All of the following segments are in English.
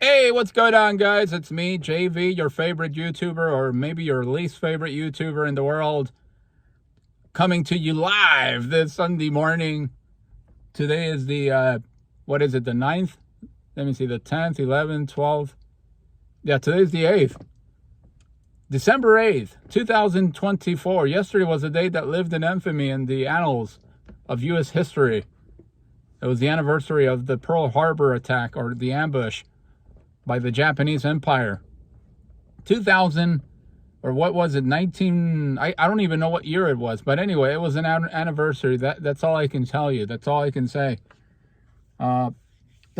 Hey, what's going on, guys? It's me, JV, your favorite YouTuber, or maybe your least favorite YouTuber in the world, coming to you live this Sunday morning. Today is the, what is it, the 9th? Let me see, the 10th, 11th, 12th. Yeah, today's the 8th. December 8th, 2024. Yesterday was a day that lived in infamy in the annals of U.S. history. It was the anniversary of the Pearl Harbor attack, or the ambush by the Japanese Empire. 2000, or what was it, 19, I don't even know what year it was, but anyway, it was an anniversary. That's all I can tell you. That's all I can say. The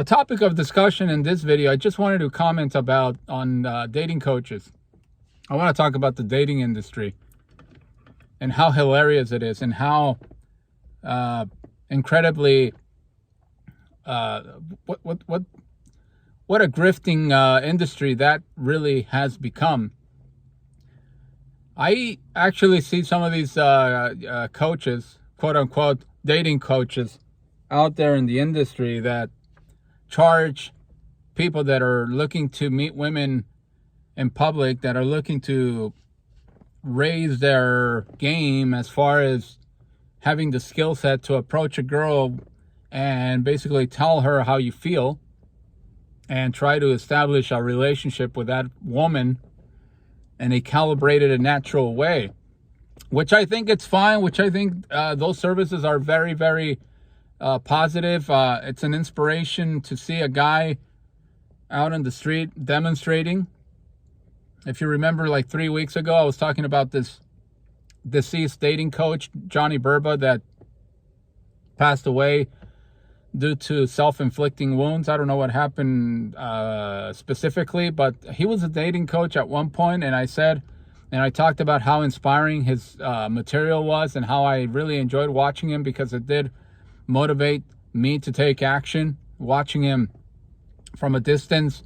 topic of discussion in this video, I just wanted to comment about on dating coaches. I want to talk about the dating industry and how hilarious it is and how incredibly what a grifting industry that really has become. I actually see some of these coaches, quote unquote, dating coaches out there in the industry that charge people that are looking to meet women in public, that are looking to raise their game as far as having the skill set to approach a girl and basically tell her how you feel and try to establish a relationship with that woman in a calibrated and natural way, which I think it's fine, which I think those services are very, very positive. It's an inspiration to see a guy out on the street demonstrating. If you remember, like 3 weeks ago, I was talking about this deceased dating coach, Johnny Burba, that passed away due to self-inflicting wounds. I don't know what happened specifically, but he was a dating coach at one point, and I talked about how inspiring his material was and how I really enjoyed watching him because it did motivate me to take action. Watching him from a distance,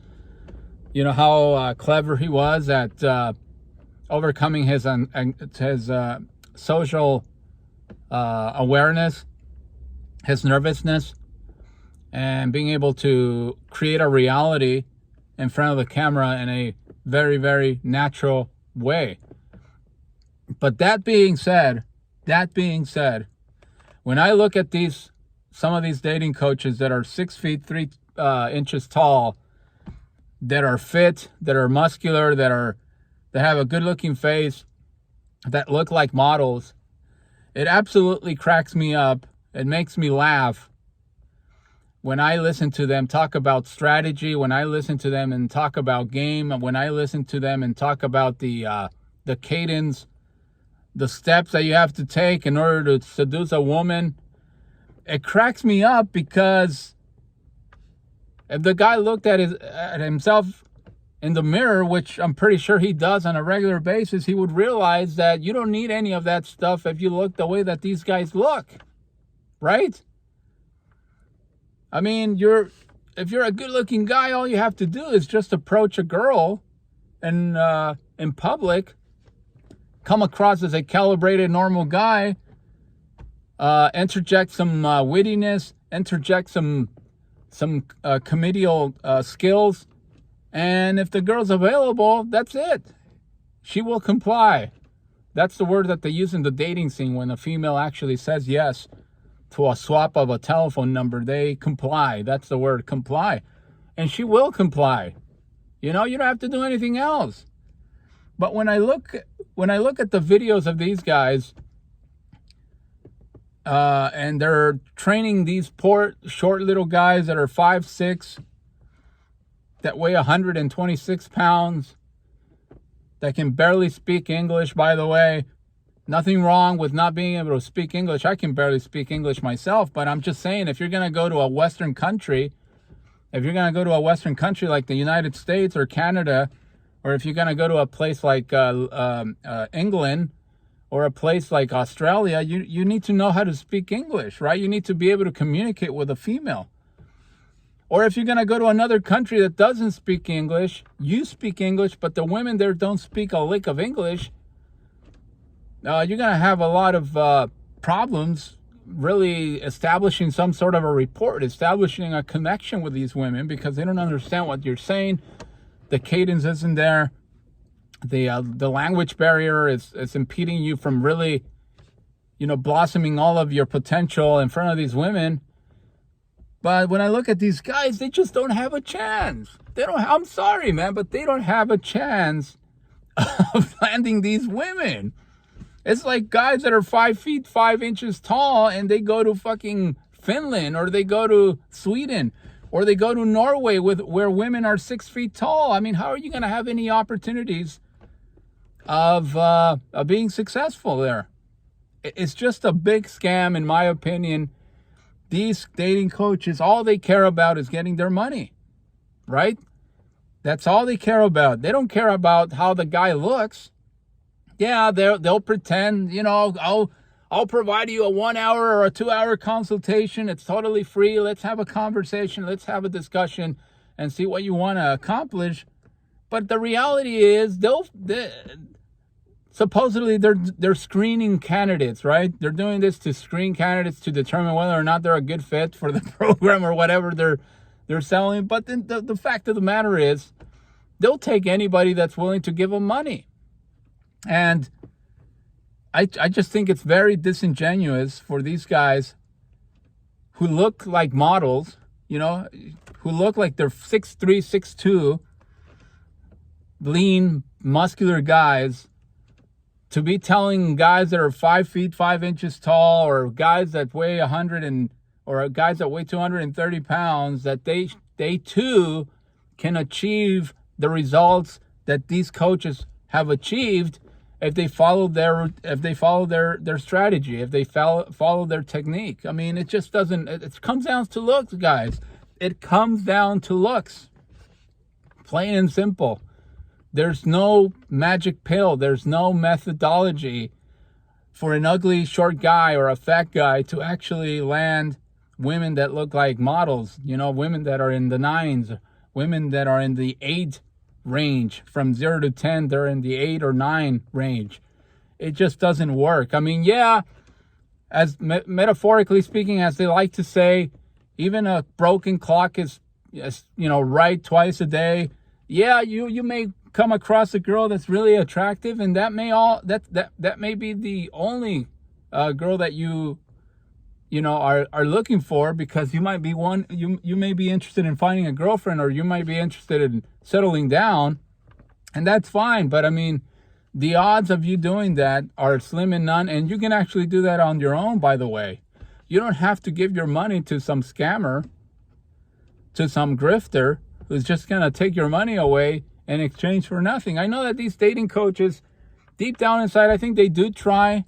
you know, how clever he was at overcoming his social awareness, his nervousness, and being able to create a reality in front of the camera in a very, very natural way. But that being said, when I look at some of these dating coaches that are 6 feet 3 inches tall, that are fit, that are muscular, that have a good-looking face, that look like models, it absolutely cracks me up. It makes me laugh when I listen to them talk about strategy, when I listen to them and talk about game, when I listen to them and talk about the cadence, the steps that you have to take in order to seduce a woman. It cracks me up because if the guy looked at himself in the mirror, which I'm pretty sure he does on a regular basis, he would realize that you don't need any of that stuff if you look the way that these guys look, right? I mean, if you're a good-looking guy, all you have to do is just approach a girl and in public, come across as a calibrated, normal guy, interject some wittiness, interject some comedial skills, and if the girl's available, that's it. She will comply. That's the word that they use in the dating scene when a female actually says yes to a swap of a telephone number. They comply. That's the word, comply. And she will comply. You know, you don't have to do anything else. But when I look at the videos of these guys, and they're training these poor, short little guys that are 5'6", that weigh 126 pounds, that can barely speak English, by the way. Nothing wrong with not being able to speak English. I can barely speak English myself, but I'm just saying, if you're going to go to a Western country, like the United States or Canada, or if you're going to go to a place like England or a place like Australia, you need to know how to speak English, right? You need to be able to communicate with a female. Or if you're going to go to another country that doesn't speak English, you speak English, but the women there don't speak a lick of English, you're going to have a lot of problems really establishing some sort of a rapport, establishing a connection with these women, because they don't understand what you're saying. The cadence isn't there. The language barrier is impeding you from really, blossoming all of your potential in front of these women. But when I look at these guys, they just don't have a chance. I'm sorry, man, but they don't have a chance of landing these women. It's like guys that are 5 feet 5 inches tall, and they go to fucking Finland, or they go to Sweden, or they go to Norway where women are 6 feet tall. I mean, how are you going to have any opportunities of being successful there? It's just a big scam, in my opinion. These dating coaches, all they care about is getting their money, right? That's all they care about. They don't care about how the guy looks. Yeah, they'll pretend, I'll provide you a 1 hour or a 2 hour consultation. It's totally free. Let's have a conversation. Let's have a discussion and see what you want to accomplish. But the reality is, supposedly they're screening candidates, right? They're doing this to screen candidates to determine whether or not they're a good fit for the program or whatever they're selling. But then the fact of the matter is, they'll take anybody that's willing to give them money. And I just think it's very disingenuous for these guys who look like models, who look like they're 6'3", 6'2", lean, muscular guys, to be telling guys that are 5 feet 5 inches tall, or guys that weigh 230 pounds, that they too can achieve the results that these coaches have achieved if they follow their strategy, if they follow their technique. I mean, it just doesn't. It comes down to looks, guys. It comes down to looks, plain and simple. There's no magic pill. There's no methodology for an ugly short guy or a fat guy to actually land women that look like models. Women that are in the 9s, women that are in the 8 range. From 0 to 10, they're in the 8 or 9 range. It just doesn't work. I mean, yeah, as metaphorically speaking, as they like to say, even a broken clock is right twice a day. Yeah, you may come across a girl that's really attractive, and that may be the only girl that you are looking for, because you might be you may be interested in finding a girlfriend, or you might be interested in settling down, and that's fine. But I mean, the odds of you doing that are slim and none, and you can actually do that on your own, by the way. You don't have to give your money to some scammer, to some grifter who's just going to take your money away in exchange for nothing. I know that these dating coaches, deep down inside, I think they do try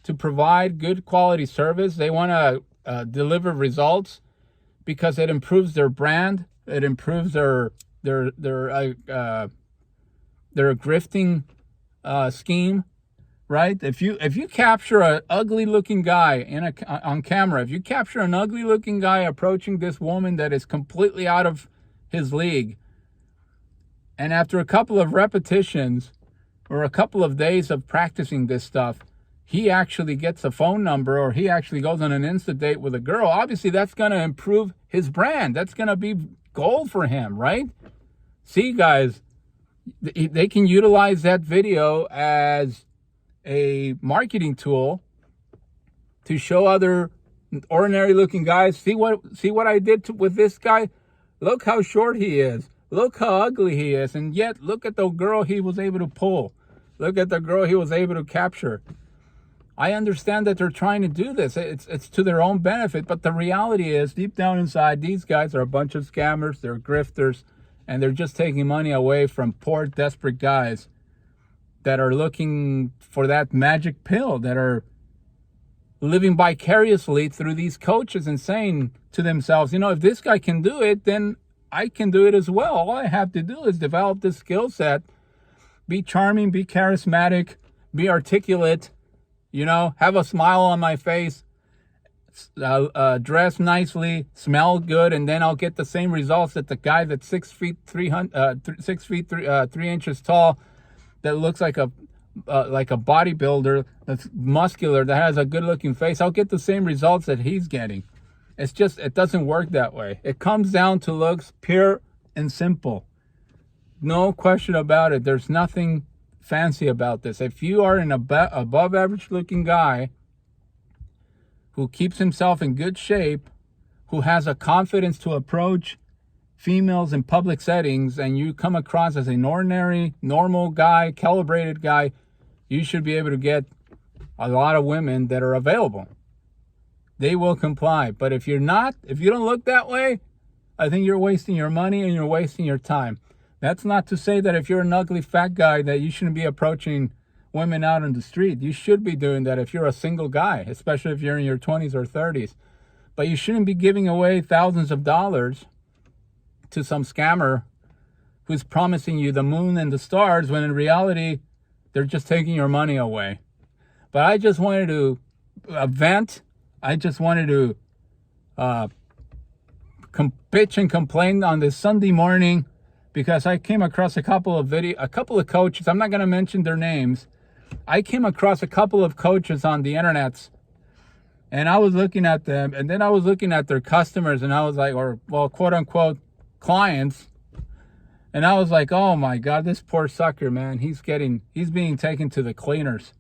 to provide good quality service. They want to deliver results because it improves their brand. It improves their grifting scheme, right? If you capture an ugly looking guy on camera, if you capture an ugly looking guy approaching this woman that is completely out of his league, and after a couple of repetitions or a couple of days of practicing this stuff, he actually gets a phone number, or he actually goes on an Insta date with a girl, obviously that's going to improve his brand. That's going to be gold for him, right? See, guys, they can utilize that video as a marketing tool to show other ordinary looking guys, see what I did with this guy? Look how short he is. Look how ugly he is. And yet, look at the girl he was able to pull. Look at the girl he was able to capture. I understand that they're trying to do this. It's to their own benefit. But the reality is, deep down inside, these guys are a bunch of scammers. They're grifters. And they're just taking money away from poor, desperate guys that are looking for that magic pill, that are living vicariously through these coaches and saying to themselves, if this guy can do it, then I can do it as well. All I have to do is develop this skill set, be charming, be charismatic, be articulate, have a smile on my face, dress nicely, smell good, and then I'll get the same results that the guy that's 6 feet 3 inches tall, that looks like a like a bodybuilder that's muscular, that has a good looking face, I'll get the same results that he's getting. It's just, it doesn't work that way. It comes down to looks, pure and simple. No question about it. There's nothing fancy about this. If you are an above average looking guy who keeps himself in good shape, who has a confidence to approach females in public settings, and you come across as an ordinary, normal guy, calibrated guy, you should be able to get a lot of women that are available. They will comply. But if you're not, if you don't look that way, I think you're wasting your money and you're wasting your time. That's not to say that if you're an ugly fat guy that you shouldn't be approaching women out on the street. You should be doing that if you're a single guy, especially if you're in your 20s or 30s. But you shouldn't be giving away thousands of dollars to some scammer who's promising you the moon and the stars when in reality, they're just taking your money away. But I just wanted to vent. I just wanted to bitch and complain on this Sunday morning, because I came across a couple of coaches. I'm not going to mention their names. I came across a couple of coaches on the internet, and I was looking at them, and then I was looking at their customers, and I was like, or well, quote unquote clients, and I was like, oh my God, this poor sucker, man, he's being taken to the cleaners.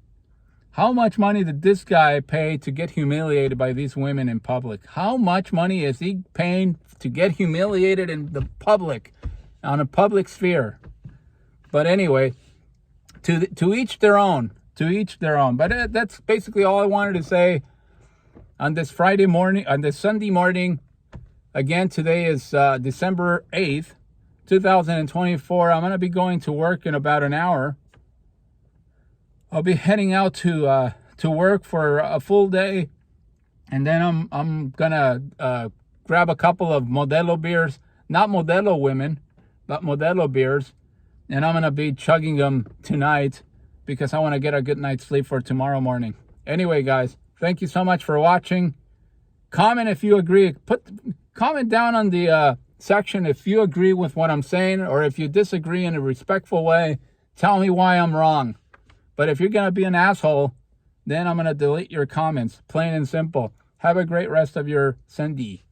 How much money did this guy pay to get humiliated by these women in public? How much money is he paying to get humiliated in the public, on a public sphere? But anyway, to each their own. To each their own. But that's basically all I wanted to say on this Friday morning, on this Sunday morning. Again, today is December 8th, 2024. I'm going to be going to work in about an hour. I'll be heading out to work for a full day, and then I'm gonna grab a couple of Modelo beers, not Modelo women, but Modelo beers, and I'm gonna be chugging them tonight because I want to get a good night's sleep for tomorrow morning. Anyway, guys, thank you so much for watching. Comment if you agree. Comment down on the section if you agree with what I'm saying, or if you disagree in a respectful way. Tell me why I'm wrong. But if you're going to be an asshole, then I'm going to delete your comments. Plain and simple. Have a great rest of your Sunday.